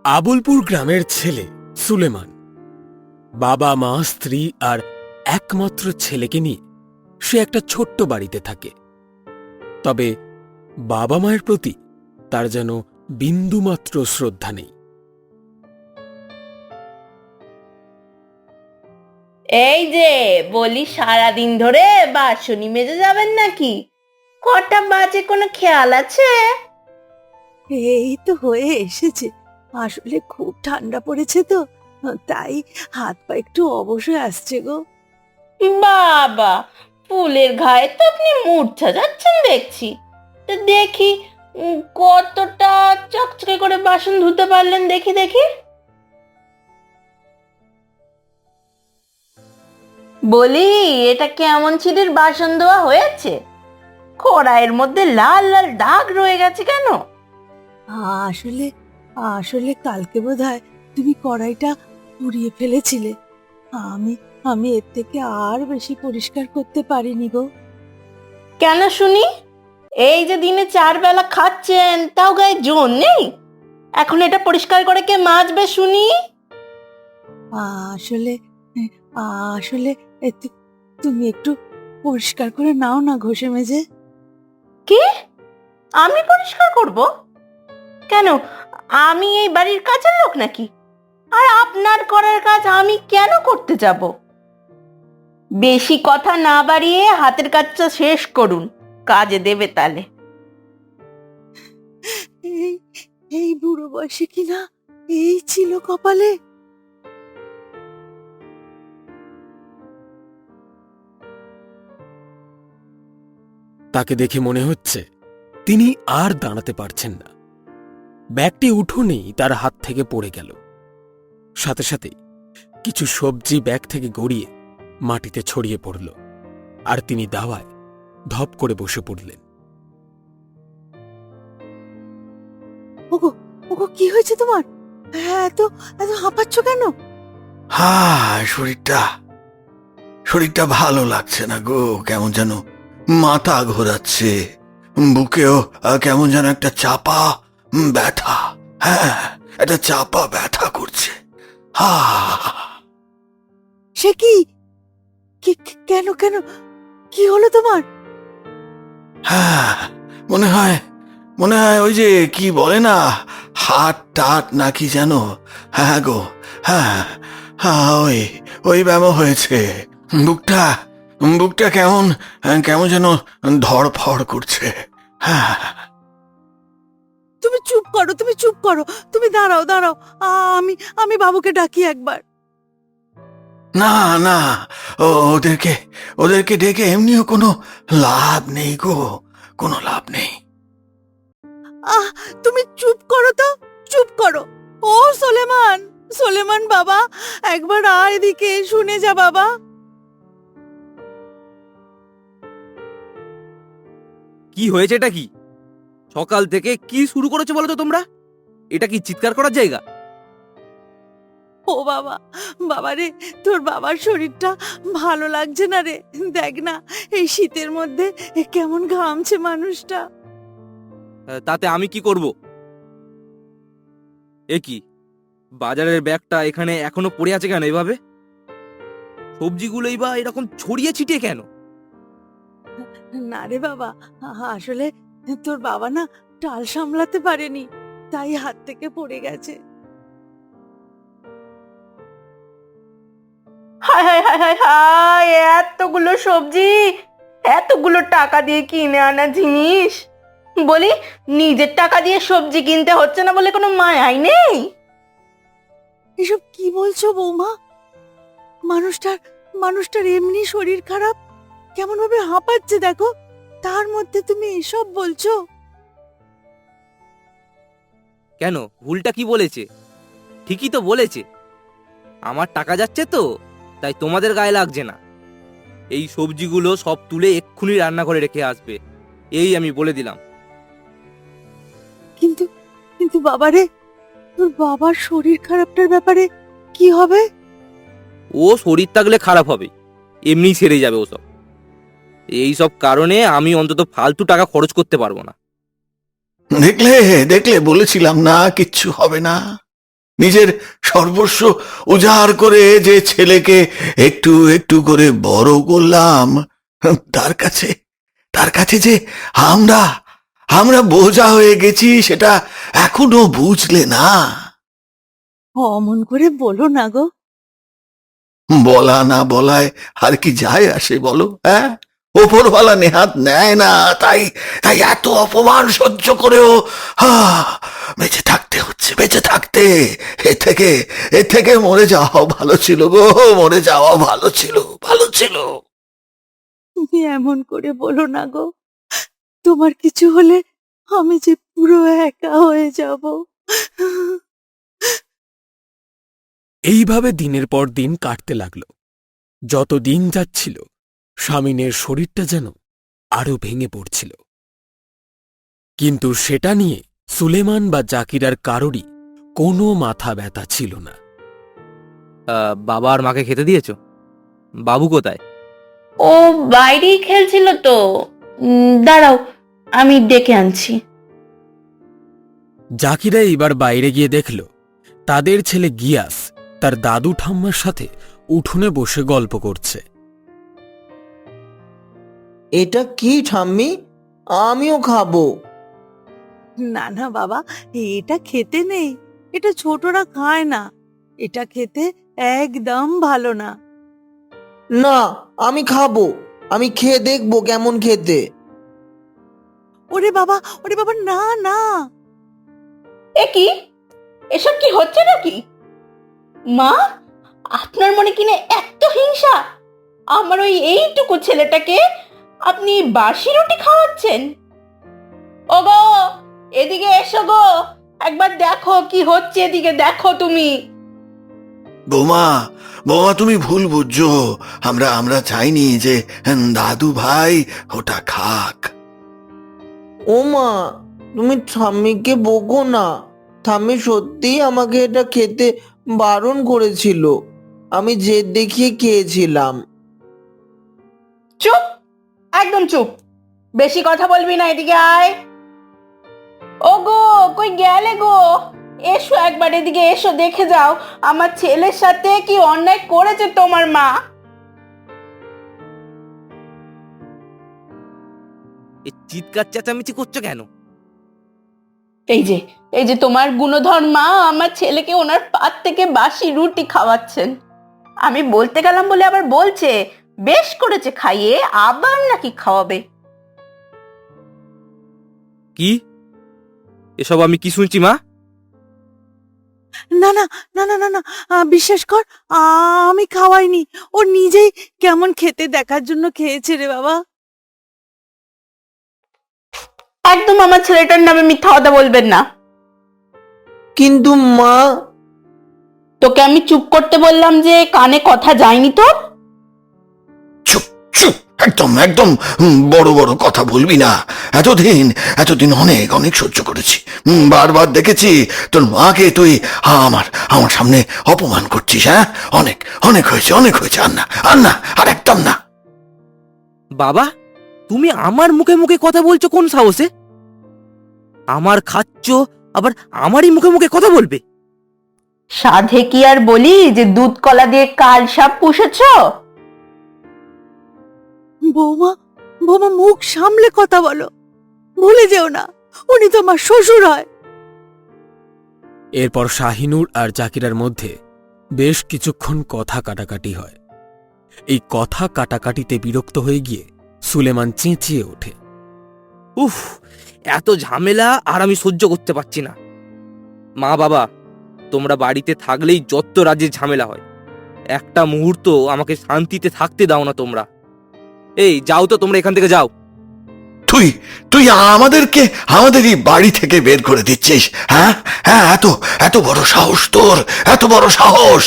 আবুলপুর গ্রামের ছেলে সুলেমান বাবা মা স্ত্রী আর একমাত্র ছেলেকে নিয়ে সে একটা ছোট্ট বাড়িতে থাকে। তবে বাবা মায়ের প্রতি তার যেন বিন্দুমাত্র শ্রদ্ধা নেই। এই যে বলি, সারাদিন ধরে বাসনি মেজে যাবেন নাকি? কটা বাজে কোনো খেয়াল আছে? এই তো হয়ে এসেছে। আসলে খুব ঠান্ডা পড়েছে তো, তাই হাত পা একটু অবশ্যই আসছে গো। বাবা, ফুলের ঘায়ে তো আপনি মূর্ছা যাচ্ছেন দেখছি। তো দেখি কতটা চকচকে করে বাসন ধুতে পারলেন, দেখি দেখি। বলি, এটা কেমন ছিলির বাসন ধোয়া হয়েছে? কড়াইয়ের মধ্যে লাল লাল দাগ রয়ে গেছে কেন? আসলে আসলে কালকে বোধহয় তুমি কড়াইটা পুড়িয়ে ফেলেছিলে। আমি আমি এর থেকে আর বেশি পরিষ্কার করতে পারিনি গো। কেন শুনি? এই যে দিনে 4 বেলা খাচ্ছেন, তাও গায়ে জোর নেই? এখন এটা পরিষ্কার করে কে মাজবে শুনি? আসলে আসলে তুমি একটু পরিষ্কার করে নাও না ঘষে মেজে। কি? আমি পরিষ্কার করব? কেন, আমি এই বাড়ির কাজের লোক নাকি? আর আপনার করার কাজ আমি কেন করতে যাব? বেশি কথা না বাড়িয়ে হাতের কাজটা শেষ করুন, কাজে দেবে তালে। এই এই বুড়ো বয়সে কিনা এই ছিল কপালে। তাকে দেখে মনে হচ্ছে তিনি আর দাঁড়াতে পারছেন না। ব্যাগটি উঠোনেই তার হাত থেকে পড়ে গেল। সাথে সাথে কিছু সবজি ব্যাগ থেকে গড়িয়ে মাটিতে ছড়িয়ে পড়ল, আর তিনি দাওয়ায় ধপ করে বসে পড়লেন। ওগো ওগো, কি হয়েছে তোমার? এত এত হাঁপাচ্ছ কেন? শরীরটা ভালো লাগছে না গো। কেমন যেন মাথা ঘোরাচ্ছে, বুকেও কেমন যেন একটা চাপা ব্যথা। হ্যাঁ, একটা চাপা ব্যথা করছে। হা সে কি? কেন কেন, কি হলো তোমার? হ্যাঁ, মনে হয় ওই যে কি বলে না, হাট টাট নাকি যেন। হ্যাঁ গো, হ্যাঁ হ্যাঁ, ওই ব্যায়াম হয়েছে। বুকটা কেমন যেন ধড়ফড় করছে। হ্যাঁ। তুমি চুপ করো, তুমি চুপ করো, তুমি দাঁড়াও দাঁড়াও। আমি আমি বাবুকে ডাকি একবার। না না, ওদেরকে ডেকে এমনিও কোনো লাভ নেই গো, কোনো লাভ নেই। তুমি চুপ করো তো, চুপ করো। ও সোলেমান, সোলেমান বাবা, একবার এদিকে শুনে যা বাবা। কি হয়েছে? এটা কি? সকাল থেকে কি শুরু করেছো বলো তো তোমরা? এটা কি চিৎকার করার জায়গা? ও বাবা, বাবা রে, তোর বাবার শরীরটা ভালো লাগছে না রে। দেখ না, এই শীতের মধ্যে কেমন ঘামছে মানুষটা। তাতে আমি কি করব? এ কি, বাজারের ব্যাগটা এখানে এখনো পড়ে আছে কেন এভাবে? সবজিগুলোই বা এরকম ছড়িয়ে ছিটিয়ে কেন? না রে বাবা, আসলে তোর বাবা না টাল সামলাতে পারেনি, তাই হাত থেকে পড়ে গেছে। হায় হায় হায় হায় হায়, এতগুলো সবজি, এতগুলো টাকা দিয়ে কিনে আনা জিনিস। বলি, নিজের টাকা দিয়ে সবজি কিনতে হচ্ছে না বলে কোনো মায়াই নেই? এসব কি বলছো বৌমা? মানুষটার এমনি শরীর খারাপ, কেমন ভাবে হাঁপাচ্ছে দেখো, তার মধ্যে তুমি এসব বলছো? কেন, ভুলটা কি বলেছে? ঠিকই তো বলেছে। আমার টাকা যাচ্ছে তো, তাই তোমাদের গায়ে লাগছে না। এই সবজিগুলো সব তুলে এক্ষুনি রান্নাঘরে রেখে আসবে, এই আমি বলে দিলাম। কিন্তু কিন্তু বাবারে, তোর বাবার শরীর খারাপটার ব্যাপারে কি হবে? ও শরীর থাকলে খারাপ হবে, এমনি সেরে যাবে ওসব। এই সব কারণে আমি অন্তত ফালতু টাকা খরচ করতে পারবো না। দেখলে বলেছিলাম না, কিচ্ছু হবে না। নিজের সর্বস্ব উজাড় করে যে ছেলেকে একটু একটু করে বড় করলাম, তার কাছে যে আমরা আমরা বোঝা হয়ে গেছি, সেটা এখনো বুঝলে না। অমন করে বলো না গো। বলা না বলায় আর কি যায় আসে বলো? হ্যাঁ, ওপরওয়ালা নেহাত নেয় না, তাই তাই এত অপমান সহ্য করেও বেঁচে থাকতে হচ্ছে, বেঁচে থাকতে। এর থেকে মরে যাওয়া ভালো ছিল গো, মরে যাওয়া ভালো ছিল, ভালো ছিল। তুমি এমন করে বলো না গো। তোমার কিছু হলে আমি যে পুরো একা হয়ে যাব। এইভাবে দিনের পর দিন কাটতে লাগল। যত দিন যাচ্ছিল শামিনের শরীরটা যেন আরো ভেঙে পড়ছিল। কিন্তু সেটা নিয়ে সুলেমান বা জাকিরার কারোরই কোনো মাথা ব্যথা ছিল না। বাবা আর মাকে খেতে দিয়েছো? বাবু কোথায়? ও বাইরেই খেলছিল তো। দাঁড়াও, আমি ডেকে আনছি। জাকিরা এবার বাইরে গিয়ে দেখল তাদের ছেলে গিয়াস তার দাদু ঠাম্মার সাথে উঠোনে বসে গল্প করছে। এটা কি ঠাম্মি? আমিও খাবো। না না বাবা, এটা খেতে নেই। এটা ছোটরা খায় না। এটা খেতে একদম ভালো না। না, আমি খাবো। আমি খেয়ে দেখবো কেমন খেতে। ওরে বাবা, ওরে বাবা, না না। এ কি? এসব কি হচ্ছে নাকি? মা, আপনার মনে কিনা এত হিংসা? আমার ওই এইটুকু ছেলেটাকে আপনি বাসি রুটি খাওয়াচ্ছেন? ওগো, এদিকে এসো গো, একবার দেখো কি হচ্ছে, এদিকে দেখো তুমি। বৌমা, তুমি ভুল বুঝছো। আমরা চাইনি যে দাদু ভাই ওটা খাক। ও মা, তুমি ঠাম্মিকে বকো না। ঠাম্মি সত্যিই আমাকে এটা খেতে বারণ করেছিল। আমি জেদ দেখিয়ে খেয়েছিলাম। চুপ, একদম চুপ। বেশি কথা বলবি না, এদিকে আয়। ওগো, কই গেলে গো? এসো একবার এদিকে এসো, দেখে যাও আমার ছেলের সাথে কি অন্যায় করেছে তোমার মা। এই চিৎকার চেঁচামেচি করছো কেন? এই যে তোমার গুণধর মা আমার ছেলেকে ওনার পাত থেকে বাসি রুটি খাওয়াচ্ছেন। আমি বলতে গেলাম বলে আবার বলছে বেশ করেছে খাইয়ে, আবার নাকি খাওয়াবে। কি এসব আমি কি শুনছি মা? না না না না না না, বিশ্বাস কর, আমি খাওয়াইনি। ও নিজেই কেমন খেতে দেখার জন্য খেয়েছে রে বাবা। একদম আমার ছেলেটার নামে মিথ্যা কথা বলবেন না। কিন্তু মা, তোকে আমি চুপ করতে বললাম যে কানে কথা যায়নি তোর? চুপ চুপ, একদম একদম বড় বড় কথা বলবি না। এতদিন অনেক অনেক সহ্য করেছি। বারবার দেখেছি তোর মাকে তুই আমার সামনে অপমান করছিস। হ্যাঁ, অনেক অনেক হয়েছে, অনেক হয়েছে। আর একদম না। বাবা, তুমি আমার মুখে মুখে কথা বলছো কোন সাহসে? আমার খাচ্ছ, আবার আমারই মুখে মুখে কথা বলবে? সাধে কি আর বলি যে দুধ কলা দিয়ে কাল সাপ পুষেছ? বৌমা, বৌমা, মুখ সামলে কথা বলো। ভুলে যেও না, উনি তো আমার শ্বশুর হয়। এরপর শাহিনুর আর জাকিরার মধ্যে বেশ কিছুক্ষণ কথা কাটাকাটি হয়। এই কথা কাটাকাটিতে বিরক্ত হয়ে গিয়ে সুলেমান চেঁচিয়ে ওঠে। উফ, এত ঝামেলা আর আমি সহ্য করতে পারছি না। মা বাবা, তোমরা বাড়িতে থাকলেই যত রাজ্যের ঝামেলা হয়। একটা মুহূর্ত আমাকে শান্তিতে থাকতে দাও না তোমরা। এই যাও তো, তোমরা এখান থেকে যাও। তুই আমাদেরকে আমাদেরই বাড়ি থেকে বের করে দিচ্ছিস? হ্যাঁ হ্যাঁ, এত বড় সাহস তোর, এত বড় সাহস!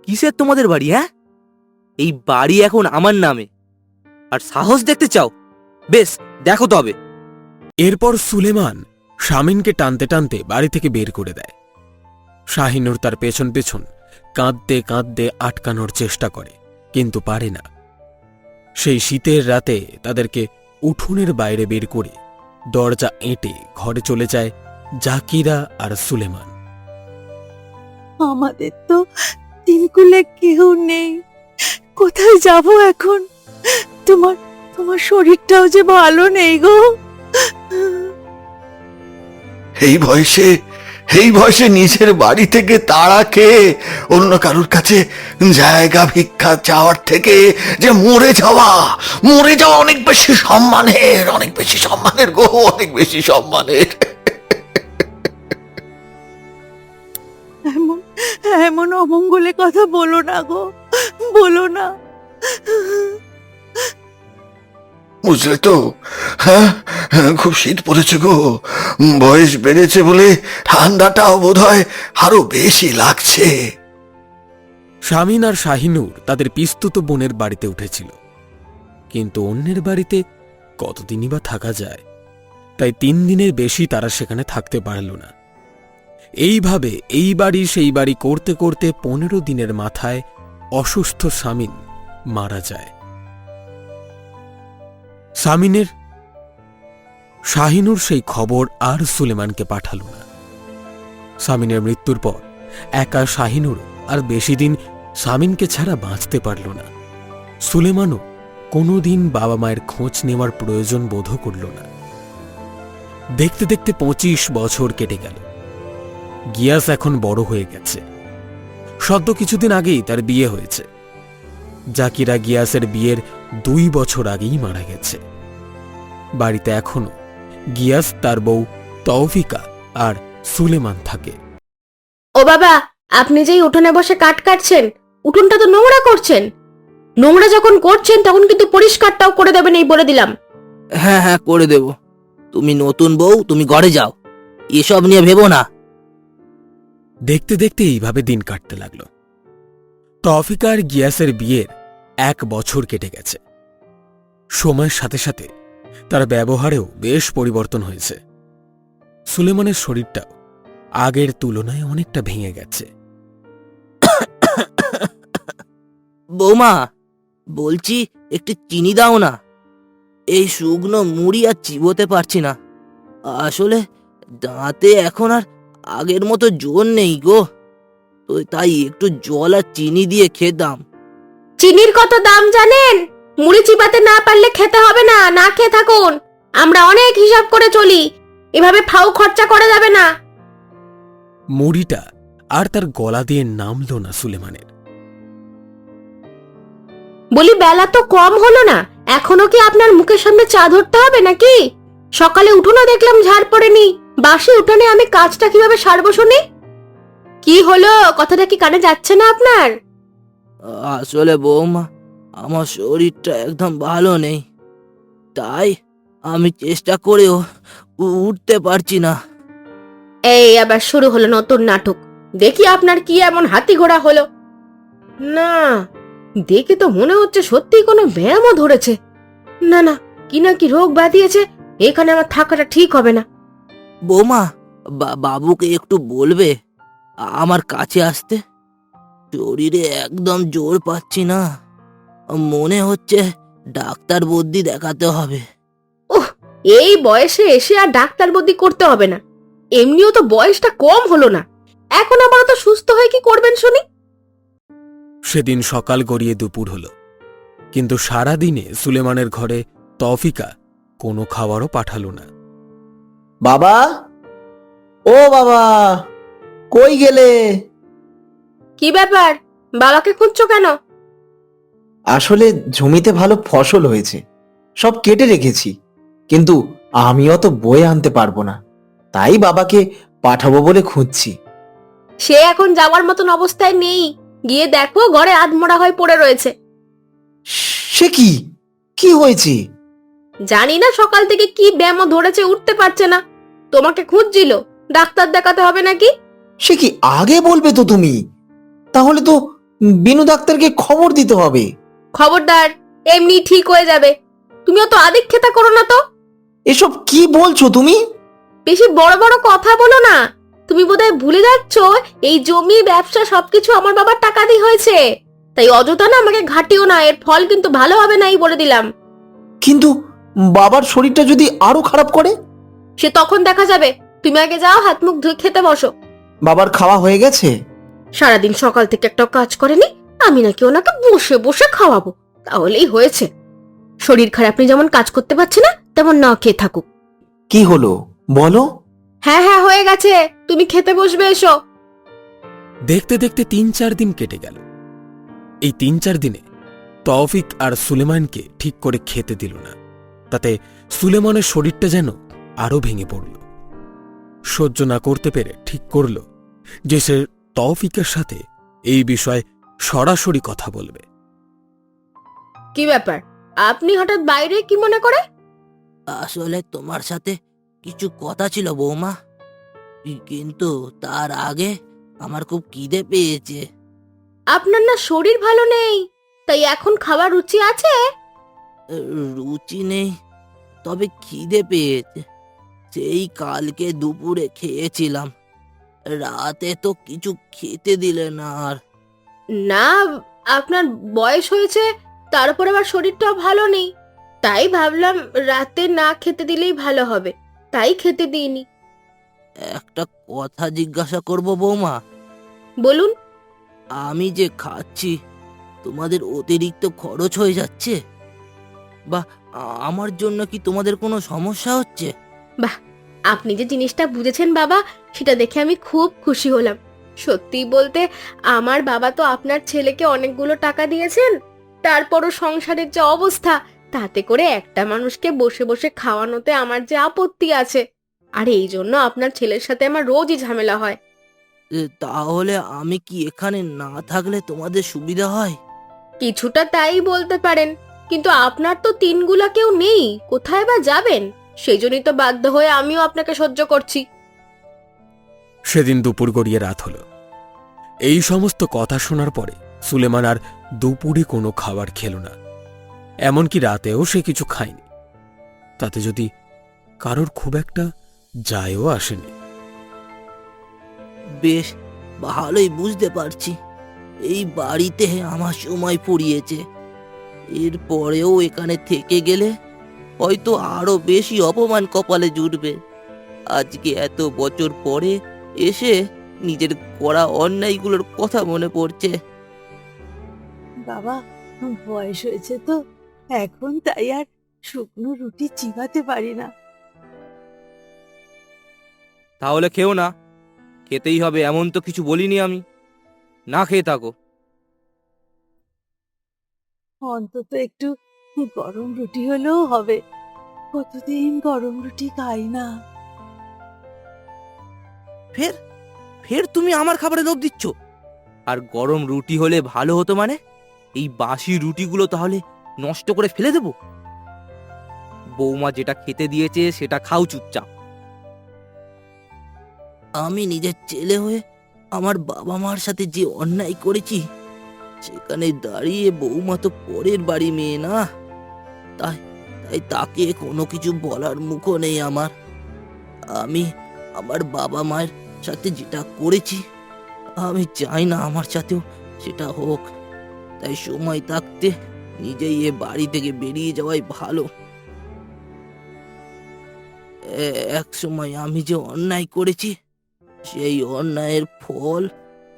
কিসের তোমাদের বাড়ি? হ্যাঁ, এই বাড়ি এখন আমার নামে। আর সাহস দেখতে চাও? বেশ, দেখো তবে। এরপর সুলেমান শামিনকে টানতে টানতে বাড়ি থেকে বের করে দেয়। শাহিনুর তার পেছন পেছন কাঁদতে কাঁদতে আটকানোর চেষ্টা করে, কিন্তু পারে না। সেই শীতের রাতে তাদেরকে উঠোনের বাইরে বের করে দরজা এঁটে ঘরে চলে যায় জাকিরা আর সুলেমান। আমাদের তো তিনকুলে কেউ নেই, কোথায় যাব এখন? তোমার তোমার শরীরটাও যে ভালো নেই গো। এই বয়সে নিজের বাড়ি থেকে তাড়া খেয়ে অন্য কারুর কাছে জায়গা ভিক্ষা চাওয়ার থেকে যে মরে যাওয়া অনেক বেশি সম্মানের গো, অনেক বেশি সম্মানের। এমন এমন অমঙ্গলে কথা বলো না গো, বলো না। বুঝলে তো? হ্যাঁ, খুব শীত পড়েছে গো। বয়স বেড়েছে বলে ঠান্ডাটাও বোধহয় আরো বেশি লাগছে। শামিন আর শাহিনুর তাদের পিস্তুত বোনের বাড়িতে উঠেছিল, কিন্তু অন্যের বাড়িতে কতদিনই বা থাকা যায়, তাই 3 দিনের বেশি তারা সেখানে থাকতে পারল না। এইভাবে এই বাড়ি সেই বাড়ি করতে করতে 15 দিনের মাথায় অসুস্থ শামিন মারা যায়। শাহিনুর সেই খবর আর সুলেমানকে পাঠাল না। শামিনের মৃত্যুর পর একা শাহিনুর আর বেশি দিন শামিনকে ছাড়া বাঁচতে পারল না। সুলেমানও কোনোদিন বাবা মায়ের খোঁজ নেওয়ার প্রয়োজন বোধও করল না। দেখতে দেখতে 25 বছর কেটে গেল। গিয়াস এখন বড় হয়ে গেছে। সদ্য কিছুদিন আগেই তার বিয়ে হয়েছে। জাকিরা গিয়াসের বিয়ের 2 বছর আগেই মারা গেছে। বাড়িতে এখনো গিয়াস, তার বউ তৌফিকা আর সুলেমান থাকে। ও বাবা, আপনি যেই উঠোনে বসে কাঠ কাটছেন, উঠোনটা তো নোংরা করছেন। নোংরা যখন করছেন তখন কিন্তু পরিষ্কারটাও করে দেবেন, এই বলে দিলাম। হ্যাঁ হ্যাঁ, করে দেব। তুমি নতুন বউ, তুমি ঘরে যাও, এসব নিয়ে ভেবো না। দেখতে দেখতে এইভাবে দিন কাটতে লাগল। তৌফিকা আর গিয়াসের বিয়ের 1 বছর কেটে গেছে। সময়ের সাথে সাথে তার ব্যবহারেও বেশ পরিবর্তন হয়েছে। সুলেমানের শরীরটাও আগের তুলনায় অনেকটা ভেঙে গেছে। বৌমা, বলছি একটু চিনি দাও না, এই শুকনো মুড়ি আর চিবোতে পারছি না। আসলে দাঁতে এখন আর আগের মতো জোর নেই গো, তো তাই একটু জল আর চিনি দিয়ে খেতাম। চিনির কত দাম জানেন? মুড়ি চিবাতে না পারলে খেতে হবে না, না খেয়ে থাকুন। আমরা অনেক হিসাব করে চলি, এভাবে ফাউ খরচা করা যাবে না। মুড়িটা আর তার গলা দিয়ে নামল না সুলেমানের। বলি, বেলা তো কম হলো না, এখনো কি আপনার মুখের সামনে চা ধরতে হবে নাকি? সকালে উঠোনো দেখলাম ঝাড় পড়েনি, বাসি উঠোনে আমি কাজটা কিভাবে সারবো শুনি? কি হলো, কথাটা কি কানে যাচ্ছে না আপনার? আসলে বৌমা, আমার শরীরটা একদম ভালো নেই, তাই আমি চেষ্টা করেও উঠতে পারছি না। এই আবার শুরু হলো নতুন নাটক। দেখি আপনার কি এমন হাতি ঘোড়া হলো। না, দেখে তো মনে হচ্ছে সত্যি কোনো ব্যায়ামও ধরেছে। না না, কি না কি রোগ বাঁধিয়েছে, এখানে আমার থাকাটা ঠিক হবে না। বৌমা, বাবুকে একটু বলবে আমার কাছে আসতে। শরীরে একদম জোর পাচ্ছি না, মনে হচ্ছে ডাক্তার বদ্যি দেখাতে হবে। ওহ, এই বয়সে এসে আর ডাক্তার বদ্যি করতে হবে না। এমনিও তো বয়সটা কম হলো না, এখন আবার তো সুস্থ হয়ে কি করবেন শুনি? সেদিন সকাল গড়িয়ে দুপুর হল, কিন্তু সারা দিনে সুলেমানের ঘরে তৌফিকা কোনো খাবারও পাঠালো না। বাবা, ও বাবা, কই গেলে? কি ব্যাপার, বাবাকে খুঁজছো কেন? আসলে জমিতে ভালো ফসল হয়েছে, সব কেটে রেখেছি, কিন্তু আমি অত বয়ে আনতে পারবো না, তাই বাবাকে পাঠাবো বলে খুঁজছি। সে এখন যাওয়ার মতন অবস্থায় নেই, গিয়ে দেখো ঘরে আধমরা হয়ে পড়ে রয়েছে। সে কি, কি হয়েছে? জানি না সকাল থেকে কি ব্যায়ামও ধরেছে, উঠতে পারছে না। তোমাকে খুঁজছিল, ডাক্তার দেখাতে হবে নাকি? সে কি, আগে বলবে তো তুমি, তাহলে তো বিনু ডাক্তারকে খবর দিতে হবে। খবরদার, এমনি ঠিক হয়ে যাবে। তুমিও তো আদিক্ষেতা করো না তো। এসব কি বলছো তুমি? বেশি বড় বড় কথা বলো না। তুমি বোধহয় ভুলে যাচ্ছ, এই জমি ব্যবসা সবকিছু আমার বাবার টাকা দিয়ে হয়েছে। তাই অযথা না আমাকে ঘাটিও না, এর ফল কিন্তু ভালো হবে না, এই বলে দিলাম। কিন্তু বাবার শরীরটা যদি আরো খারাপ করে? সে তখন দেখা যাবে। তুমি আগে যাও, হাত মুখ ধুয়ে খেতে বসো। বাবার খাওয়া হয়ে গেছে? সারাদিন সকাল থেকে একটা কাজ করেনি, আমি নাকি ওনাকে বসে বসে খাওয়াবো, তাহলেই হয়েছে। শরীর খারাপ, আপনি যেমন কাজ করতে পারছে না তেমন না খেয়ে থাকুক। কি হলো বলো? হ্যাঁ হ্যাঁ, হয়ে গেছে, তুমি খেতে বসবে, এসো। দেখতে দেখতে ৩-৪ দিন কেটে গেল। এই ৩-৪ দিনে তৌফিক আর সুলেমানকে ঠিক করে খেতে দিল না। তাতে সুলেমানের শরীরটা যেন আরো ভেঙে পড়ল। সহ্য না করতে পেরে ঠিক করল যে সে তৌফিকের সাথে এই বিষয়ে সরাসরি কথা বলবে। কি ব্যাপার, আপনি হঠাৎ বাইরে কি মনে করে? আসলে তোমার সাথে কিছু কথা ছিল বৌমা, কিন্তু তার আগে আমার খুব খিদে পেয়েছে। আপনার না শরীর ভালো নেই, তাই এখন খাবার রুচি আছে? রুচি নেই, তবে খিদে পেয়েছে। সেই কালকে দুপুরে খেয়েছিলাম, রাতে তো কিছু খেতে দিলে না। আর না, আপনার বয়স হয়েছে, তারপর আবার শরীরটাও ভালো নেই, তাই ভাবলাম রাতে না খেতে দিলেই ভালো হবে, তাই খেতে দিইনি। একটা কথা জিজ্ঞাসা করব বৌমা? বলুন। আমি যে খাচ্ছি, তোমাদের অতিরিক্ত খরচ হয়ে যাচ্ছে, বা আমার জন্য কি তোমাদের কোনো সমস্যা হচ্ছে? বাহ, আপনি যে জিনিসটা বুঝেছেন বাবা, সেটা দেখে আমি খুব খুশি হলাম। সত্যি বলতে, আমার বাবা তো আপনার ছেলেকে অনেকগুলো টাকা দিয়েছেন, তারপরও সংসারের যে অবস্থা, তাতে করে একটা মানুষকে বসে বসে খাওয়ানোতে আমার যে আপত্তি আছে। আর এই জন্য আপনার ছেলের সাথে আমার রোজই ঝামেলা হয়। তাহলে আমি কি এখানে না থাকলে তোমাদের সুবিধা হয়? কিছুটা তাই বলতে পারেন, কিন্তু আপনার তো 3 গুলা কেউ নেই, কোথায় বা যাবেন? সেই জন্যই তো বাধ্য হয়ে আমিও আপনাকে সহ্য করছি। সেদিন দুপুর গড়িয়ে রাত হল। এই সমস্ত কথা শোনার পরে সুলেমান আর দুপুরে কোনো খাবার খেল না, এমনকি রাতেও সে কিছু খায়নি। তাতে যদি কারোর খুব একটা যায়ও আসেনি। বেশ ভালোই বুঝতে পারছি, এই বাড়িতে আমার সময় ফুরিয়েছে। এরপরেও এখানে থেকে গেলে হয়তো আরো বেশি অপমান কপালে জুটবে। আজকে এত বছর পরে এসে নিজের করা অন্যায়গুলোর কথা মনে পড়ছে। বাবা, বয়স হয়েছে তো এখন, তাই আর শুকনো রুটি চিবাতে পারি না। তাহলে খেও না, খেতেই হবে এমন তো কিছু বলিনি আমি, না খেয়ে থাকো। অন্তত একটু গরম রুটি হলেও হবে, কতদিন গরম রুটি খাই না। ফের ফের তুমি আমার খাবারে লোভ দিচ্ছ? আর গরম রুটি হলে ভালো হতো মানে? এই বাসি রুটিগুলো তাহলে নষ্ট করে ফেলে দেব? বৌমা যেটা খেতে দিয়েছে সেটা খাও চুপচাপ। আমি নিজের ছেলে হয়ে আমার বাবা মার সাথে যে অন্যায় করেছি, সেখানে দাঁড়িয়ে বৌমা তো পরের বাড়ি মেয়ে না, তাই তাই তাকে কোনো কিছু বলার মুখও নেই আমার। আমি আমার বাবা মায়ের সাথে যেটা করেছি, আমি চাই না আমার সাথেও সেটা হোক। তাই সময় থাকতে নিজেই এ বাড়ি থেকে বেরিয়ে যাওয়াই ভালো। এক সময় আমি যে অন্যায় করেছি, সেই অন্যায়ের ফল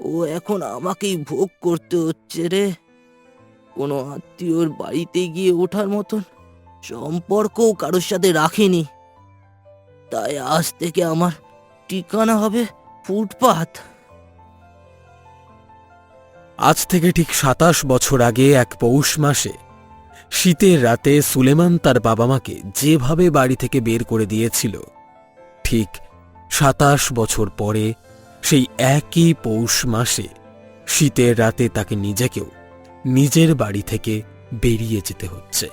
ও এখন আমাকেই ভোগ করতে হচ্ছে রে। কোনো আত্মীয়র বাড়িতে গিয়ে ওঠার মতন সম্পর্কও কারোর সাথে রাখিনি, তাই আজ থেকে আমার ঠিকানা হবে ফুটপাত। আজ থেকে ঠিক 27 বছর আগে এক পৌষ মাসে শীতের রাতে সুলেমান তার বাবা মাকে যেভাবে বাড়ি থেকে বের করে দিয়েছিল, ঠিক 27 বছর পরে সেই একই পৌষ মাসে শীতের রাতে তাকে নিজেকেও নিজের বাড়ি থেকে বেরিয়ে যেতে হচ্ছে।